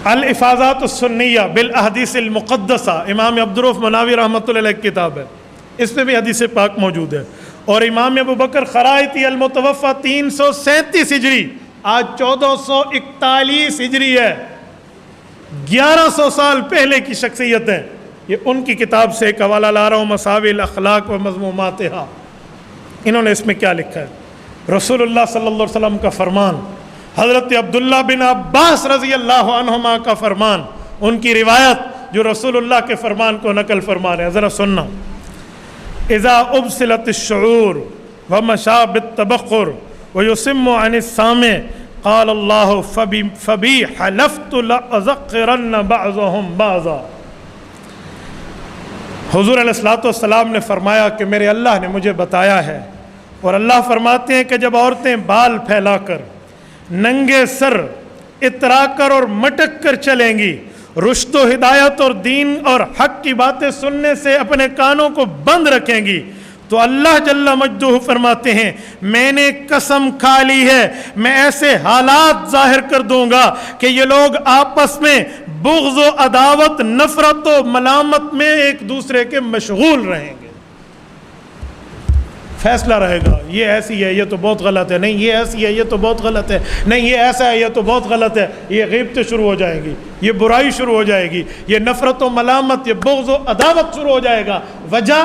الافاضات السنیہ بالاحادیث المقدسہ، امام عبدالرؤف مناوی رحمۃ اللہ علیہ کی کتاب ہے، اس میں بھی حدیث پاک موجود ہے۔ اور امام ابو بکر خرائطی المتوفی 337 ہجری، آج 1441 ہجری ہے، 1100 سال پہلے کی شخصیت ہے، یہ ان کی کتاب سے ایک حوالہ لا رہا ہوں، مساوی الاخلاق و مذموماتہا۔ انہوں نے اس میں کیا لکھا ہے؟ رسول اللہ صلی اللہ علیہ وسلم کا فرمان، حضرت عبداللہ بن عباس رضی اللہ عنہما کا فرمان، ان کی روایت جو رسول اللہ کے فرمان کو نقل فرما رہے ہیں، ذرا سننا۔ اذا ابسلت الشعور ومشى بالتبخر ويسم عن السامع قال الله فبي حلفت لأذقرن بعضهم بعضا۔ حضور علیہ الصلوۃ والسلام نے فرمایا کہ میرے اللہ نے مجھے بتایا ہے، اور اللہ فرماتے ہیں کہ جب عورتیں بال پھیلا کر، ننگے سر اترا کر اور مٹک کر چلیں گی، رشد و ہدایت اور دین اور حق کی باتیں سننے سے اپنے کانوں کو بند رکھیں گی، تو اللہ جل مجدہ فرماتے ہیں میں نے قسم کھا لی ہے، میں ایسے حالات ظاہر کر دوں گا کہ یہ لوگ آپس میں بغض و عداوت، نفرت و ملامت میں ایک دوسرے کے مشغول رہیں گے۔ فیصلہ رہے گا، یہ ایسی ہے، یہ تو بہت غلط ہے، نہیں یہ ایسی ہے، یہ تو بہت غلط ہے، نہیں یہ ایسا ہے، یہ تو بہت غلط ہے، یہ غیبتیں شروع ہو جائیں گی، یہ برائی شروع ہو جائے گی، یہ نفرت و ملامت، یہ بغض و عداوت شروع ہو جائے گا۔ وجہ،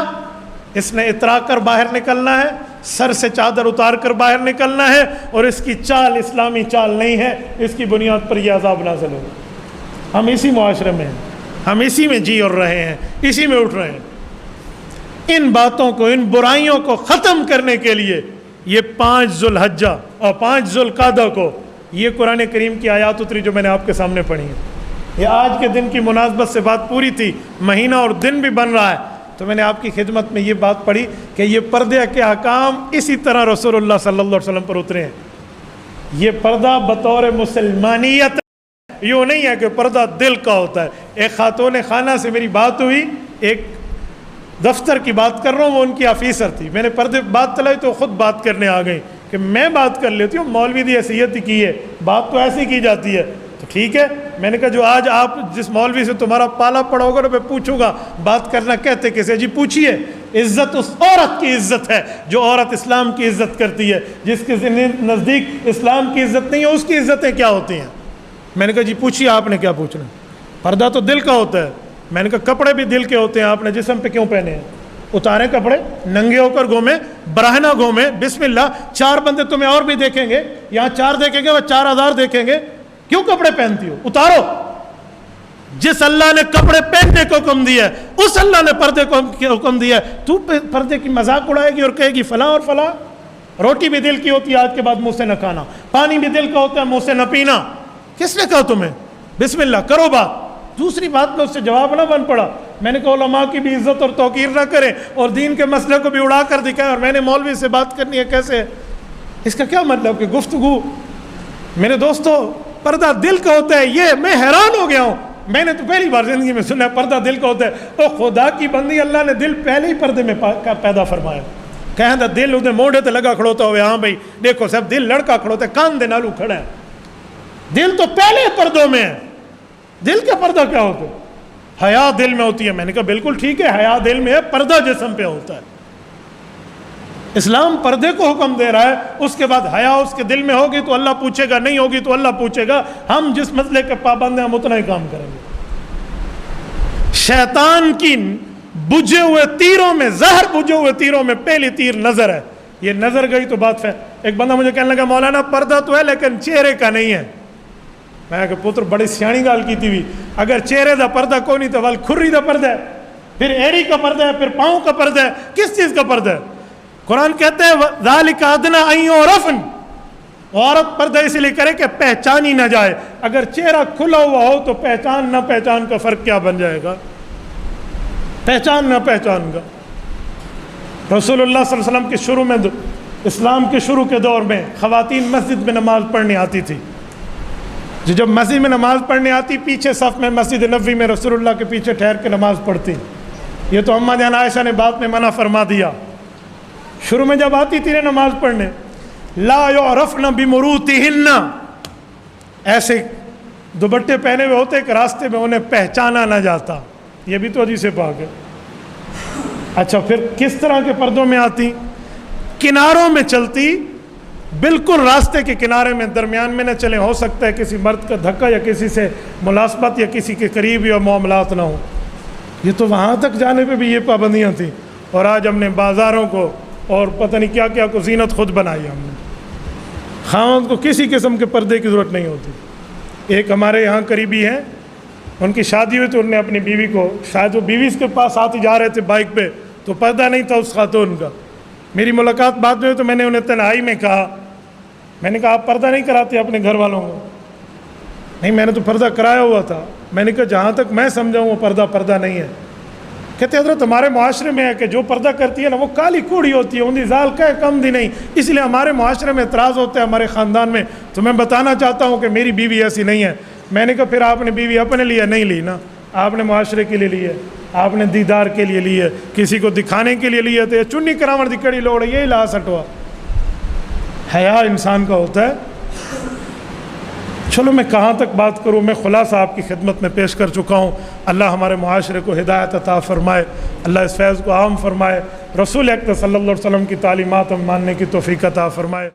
اس نے اترا کر باہر نکلنا ہے، سر سے چادر اتار کر باہر نکلنا ہے، اور اس کی چال اسلامی چال نہیں ہے، اس کی بنیاد پر یہ عذاب نازل ہوگا۔ ہم اسی معاشرے میں ہیں، ہم اسی میں جی اور رہے ہیں، اسی میں اٹھ رہے ہیں۔ ان باتوں کو، ان برائیوں کو ختم کرنے کے لیے یہ 5 ذو الحجہ اور 5 ذو القعدہ کو یہ قرآن کریم کی آیات اتری جو میں نے آپ کے سامنے پڑھی ہیں۔ یہ آج کے دن کی مناسبت سے بات پوری تھی، مہینہ اور دن بھی بن رہا ہے، تو میں نے آپ کی خدمت میں یہ بات پڑھی کہ یہ پردے کے احکام اسی طرح رسول اللہ صلی اللہ علیہ وسلم پر اترے ہیں۔ یہ پردہ بطور مسلمانیت، یوں نہیں ہے کہ پردہ دل کا ہوتا ہے۔ ایک خاتون خانہ سے میری بات ہوئی، ایک دفتر کی بات کر رہا ہوں، وہ ان کی آفیسر تھی، میں نے پردے بات چلائی تو خود بات کرنے آ گئی کہ میں بات کر لیتی ہوں، مولوی دی حیثیت کی ہے، بات تو ایسی کی جاتی ہے، تو ٹھیک ہے۔ میں نے کہا جو آج آپ جس مولوی سے تمہارا پالا پڑا ہوگا میں پوچھوں گا بات کرنا کہتے کیسے؟ جی پوچھیے۔ عزت اس عورت کی عزت ہے جو عورت اسلام کی عزت کرتی ہے، جس کے نزدیک اسلام کی عزت نہیں ہے اس کی عزتیں کیا ہوتی ہیں؟ میں نے کہا جی پوچھیے، آپ نے کیا پوچھنا؟ پردہ تو دل کا ہوتا ہے۔ میں نے کہا کپڑے بھی دل کے ہوتے ہیں، آپ نے جسم پہ کیوں پہنے ہیں؟ اتاریں کپڑے، ننگے ہو کر گھومیں، براہنہ گھومیں، بسم اللہ، 4 بندے تمہیں اور بھی دیکھیں گے، یہاں 4 دیکھیں گے، وہ 4000 دیکھیں گے، کیوں کپڑے پہنتی ہو؟ اتارو۔ جس اللہ نے کپڑے پہننے کو حکم دیا ہے اس اللہ نے پردے کو حکم دیا ہے، تو پردے کی مذاق اڑائے گی اور کہے گی فلاں اور فلاں؟ روٹی بھی دل کی ہوتی ہے، آج کے بعد منہ سے نہ کھانا، پانی بھی دل کا ہوتا ہے، منہ سے نہ پینا۔ کس نے کہا تمہیں؟ بسم اللہ کرو بات۔ دوسری بات میں اس سے جواب نہ بن پڑا۔ میں نے کہا علماء کی بھی عزت اور توقیر نہ کریں اور دین کے مسئلے کو بھی اڑا کر دکھائیں، اور میں نے مولوی سے بات کرنی ہے کیسے؟ اس کا کیا مطلب کہ گفتگو؟ میرے دوستو، پردہ دل کا ہوتا ہے، یہ میں حیران ہو گیا ہوں، میں نے تو پہلی بار زندگی میں سنا ہے پردہ دل کا ہوتا ہے۔ تو خدا کی بندی، اللہ نے دل پہلے ہی پردے میں پیدا فرمایا۔ کہیں دا دل ادھر موڑے تے لگا کھڑوتا ہوئے، ہاں بھائی دیکھو صاحب دل لڑکا کھڑوتا ہے، کان دے نالو کھڑا ہے، دل تو پہلے پردوں میں ہے۔ دل کا پردہ کیا ہوتا ہے؟ حیا دل میں ہوتی ہے۔ میں نے کہا بالکل ٹھیک ہے، حیا دل میں ہے، پردہ جسم پہ ہوتا ہے۔ اسلام پردے کو حکم دے رہا ہے، اس کے بعد حیا اس کے دل میں ہوگی تو اللہ پوچھے گا، نہیں ہوگی تو اللہ پوچھے گا۔ ہم جس مسئلے کے پابند ہیں ہم اتنا ہی کام کریں گے۔ شیطان کی بجھے ہوئے تیروں میں، زہر بجھے ہوئے تیروں میں پہلی تیر نظر ہے۔ یہ نظر گئی تو بات ہے۔ ایک بندہ مجھے کہنے لگا مولانا پردہ تو ہے لیکن چہرے کا نہیں ہے۔ میں نے کہا پتر بڑی سیانی گال کی تھی، اگر چہرے دا پردہ کوئی نہیں تو ول کھری دا پردہ ہے، پھر ایڑی کا پردہ ہے، پھر پاؤں کا پردہ ہے، کس چیز کا پردہ ہے؟ قرآن کہتے ہیں ذالک ادنیٰ ان یعرفن، عورت پردہ اس لیے کرے کہ پہچانی نہ جائے۔ اگر چہرہ کھلا ہوا ہو تو پہچان نہ پہچان کا فرق کیا بن جائے گا؟ پہچان نہ پہچان کا۔ رسول اللہ صلی اللہ علیہ وسلم کے شروع میں، اسلام کے شروع کے دور میں خواتین مسجد میں نماز پڑھنے آتی تھی۔ جب مسجد میں نماز پڑھنے آتی، پیچھے صف میں مسجد نبوی میں رسول اللہ کے پیچھے ٹھہر کے نماز پڑھتی۔ یہ تو اماں جان عائشہ نے بعد میں منع فرما دیا۔ شروع میں جب آتی تھی نماز پڑھنے، لا یعرفن بمروتہن، ایسے دوپٹے پہنے ہوئے ہوتے کہ راستے میں انہیں پہچانا نہ جاتا، یہ بھی تو حدیث پاک ہے۔ اچھا پھر کس طرح کے پردوں میں آتی؟ کناروں میں چلتی، بالکل راستے کے کنارے میں، درمیان میں نہ چلیں، ہو سکتا ہے کسی مرد کا دھکا یا کسی سے ملاسبت یا کسی کے قریب یا معاملات نہ ہوں۔ یہ تو وہاں تک جانے پہ بھی یہ پابندیاں تھیں، اور آج ہم نے بازاروں کو اور پتہ نہیں کیا کیا کو زینت خود بنائی ہم نے۔ خاوند کو کسی قسم کے پردے کی ضرورت نہیں ہوتی۔ ایک ہمارے یہاں قریبی ہیں، ان کی شادی ہوئی تو انہوں نے اپنی بیوی کو، شاید وہ بیوی اس کے پاس آتی جا رہے تھے بائک پہ، تو پردہ نہیں تھا اس خاتون کا۔ میری ملاقات بعد میں ہوئی تو میں نے انہیں تنہائی میں کہا، میں نے کہا آپ پردہ نہیں کراتے اپنے گھر والوں کو؟ نہیں میں نے تو پردہ کرایا ہوا تھا۔ میں نے کہا جہاں تک میں سمجھا ہوں وہ پردہ نہیں ہے۔ کہتے حضرت ہمارے معاشرے میں ہے کہ جو پردہ کرتی ہے نا وہ کالی کوڑی ہوتی ہے، اندھی زال کا کم دی نہیں، اس لیے ہمارے معاشرے میں اعتراض ہوتا ہے ہمارے خاندان میں۔ تو میں بتانا چاہتا ہوں کہ میری بیوی ایسی نہیں ہے۔ میں نے کہا پھر آپ نے بیوی اپنے لیے نہیں لی نا، آپ نے معاشرے کے لیے لی ہے، آپ نے دیدار کے لیے لی ہے، کسی کو دکھانے کے لیے لی ہے، تو یہ چنی کراوڑ دی کڑی لوڑ ہے، یہی لا سٹوا۔ حیا انسان کا ہوتا ہے۔ چلو میں کہاں تک بات کروں، میں خلاصہ آپ کی خدمت میں پیش کر چکا ہوں۔ اللہ ہمارے معاشرے کو ہدایت عطا فرمائے، اللہ اس فیض کو عام فرمائے، رسول اکرم صلی اللہ علیہ وسلم کی تعلیمات ہم ماننے کی توفیق عطا فرمائے۔